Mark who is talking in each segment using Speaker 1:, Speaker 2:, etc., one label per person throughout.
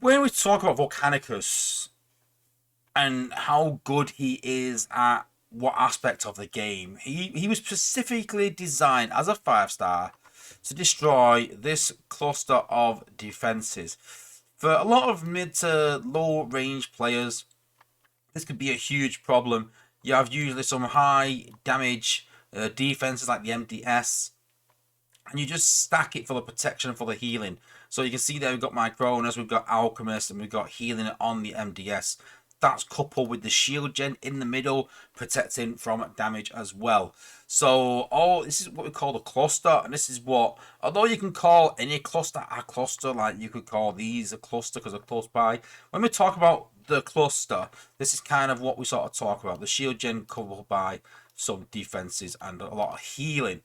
Speaker 1: when we talk about Volcanicus and how good he is at what aspect of the game, he was specifically designed as a 5-star to destroy this cluster of defenses. For a lot of mid to low range players, this could be a huge problem. You have usually some high damage defenses like the MDS, and you just stack it for the protection and for the healing. So you can see there we've got Micronus, we've got Alchemist, and we've got healing on the MDS. That's coupled with the shield gen in the middle, protecting from damage as well. So this is what we call the cluster, and this is what, although you can call any cluster a cluster, like you could call these a cluster because they're close by. When we talk about the cluster, this is kind of what we sort of talk about. The shield gen coupled by some defenses and a lot of healing.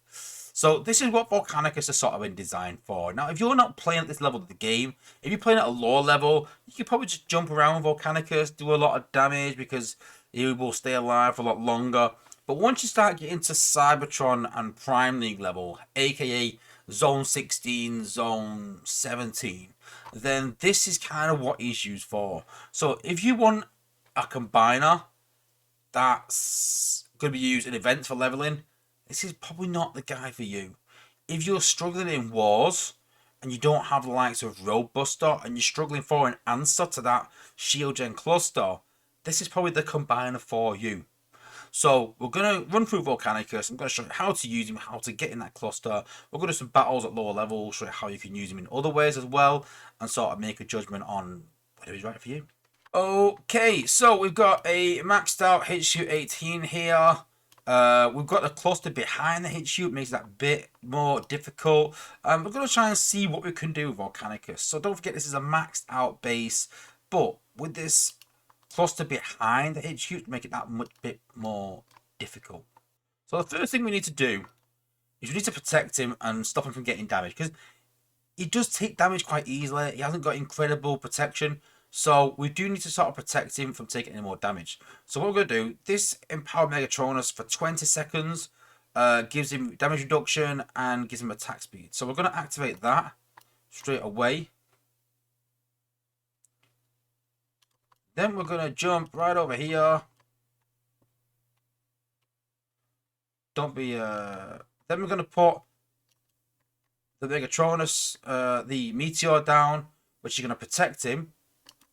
Speaker 1: So this is what Volcanicus is sort of been designed for. Now, if you're not playing at this level of the game, if you're playing at a lower level, you can probably just jump around Volcanicus, do a lot of damage because he will stay alive for a lot longer. But once you start getting to Cybertron and Prime League level, aka Zone 16, Zone 17, then this is kind of what he's used for. So if you want a combiner that's going to be used in events for leveling, this is probably not the guy for you. If you're struggling in wars and you don't have the likes of Roadbuster and you're struggling for an answer to that shield gen cluster, this is probably the combiner for you. So we're going to run through Volcanicus. I'm going to show you how to use him, how to get in that cluster. We're going to do some battles at lower levels, show you how you can use him in other ways as well, and sort of make a judgment on whether he's right for you. Okay, so we've got a maxed out HQ 18 here. We've got the cluster behind the HQ, it makes that a bit more difficult. We're going to try and see what we can do with Volcanicus. So don't forget this is a maxed out base, but with this cluster behind the HQ to make it that much bit more difficult. So the first thing we need to do is we need to protect him and stop him from getting damaged, because he does take damage quite easily. He hasn't got incredible protection. So we do need to sort of protect him from taking any more damage. So what we're going to do, this Empowered Megatronus for 20 seconds gives him damage reduction and gives him attack speed. So we're going to activate that straight away. Then we're going to jump right over here. Then we're going to put the Megatronus, the Meteor down, which is going to protect him.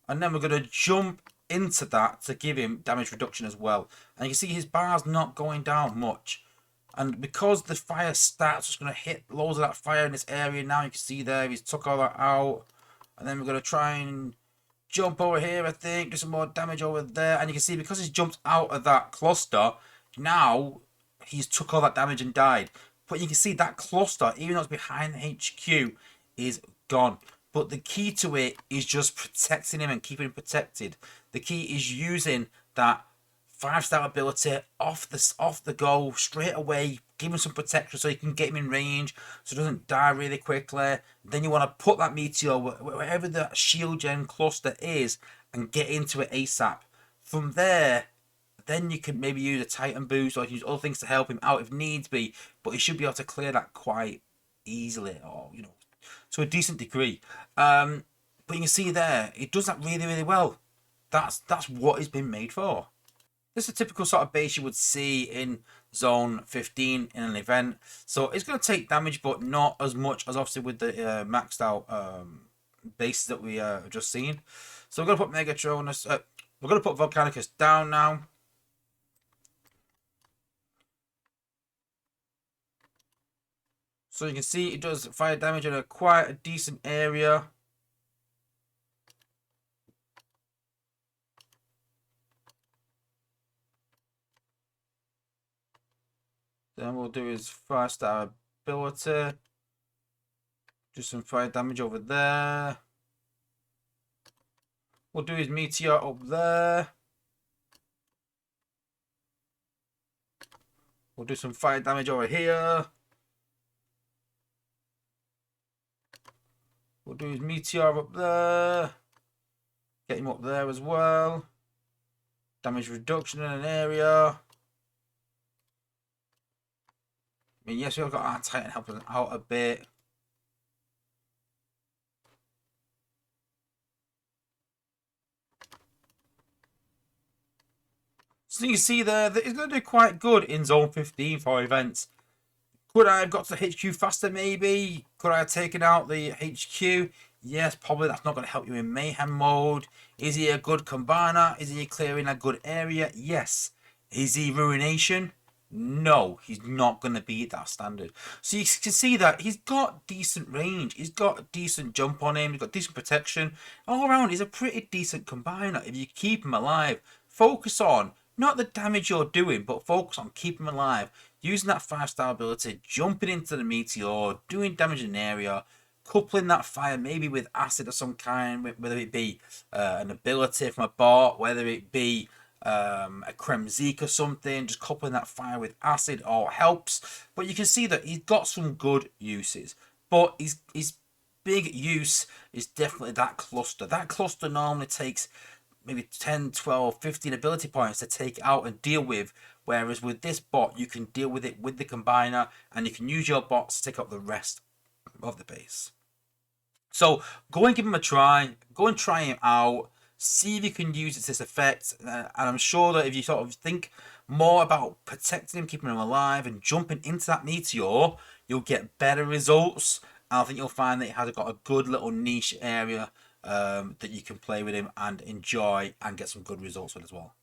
Speaker 1: And then we're going to jump into that to give him damage reduction as well. And you can see his bar's not going down much. And because the fire starts, it's going to hit loads of that fire in this area. Now you can see there, he's took all that out. And then we're going to try and jump over here, I think. Do some more damage over there. And you can see because he's jumped out of that cluster, now he's took all that damage and died. But you can see that cluster, even though it's behind the HQ, is gone. But the key to it is just protecting him and keeping him protected. The key is using that 5-star ability off the go straight away, give him some protection so you can get him in range so he doesn't die really quickly. Then you want to put that meteor wherever the shield gen cluster is and get into it ASAP. From there, then you can maybe use a Titan boost or use other things to help him out if needs be. But he should be able to clear that quite easily, or to a decent degree. But you can see there, it does that really, really well. That's what it's been made for. This is a typical sort of base you would see in Zone 15 in an event. So it's going to take damage, but not as much as obviously with the maxed out bases that we have just seen. So we're going to put Megatronus, we're going to put Volcanicus down now. So you can see it does fire damage in quite a decent area. Then we'll do his 5-star ability. Do some fire damage over there. We'll do his meteor up there. We'll do some fire damage over here. We'll do his meteor up there. Get him up there as well. Damage reduction in an area. I mean, yes, we've got our Titan helping out a bit. So you see there that he's going to do quite good in Zone 15 for events. Could I have got to HQ faster, maybe? Could I have taken out the HQ? Yes, probably. That's not going to help you in Mayhem mode. Is he a good combiner? Is he clearing a good area? Yes. Is he Ruination? No, he's not going to be at that standard. So you can see that he's got decent range. He's got a decent jump on him. He's got decent protection. All around, he's a pretty decent combiner. If you keep him alive, focus on not the damage you're doing, but focus on keeping him alive. Using that 5-star ability, jumping into the meteor, doing damage in an area, coupling that fire maybe with acid of some kind, whether it be an ability from a bot, whether it be a Kremzik or something, just coupling that fire with acid all helps. But you can see that he's got some good uses. But his big use is definitely that cluster. That cluster normally takes maybe 10, 12, 15 ability points to take out and deal with. Whereas with this bot, you can deal with it with the combiner and you can use your bots to take up the rest of the base. So go and give him a try. Go and try him out. See if you can use it to this effect. And I'm sure that if you sort of think more about protecting him, keeping him alive, and jumping into that meteor, you'll get better results. And I think you'll find that it has got a good little niche area that you can play with him and enjoy and get some good results with as well.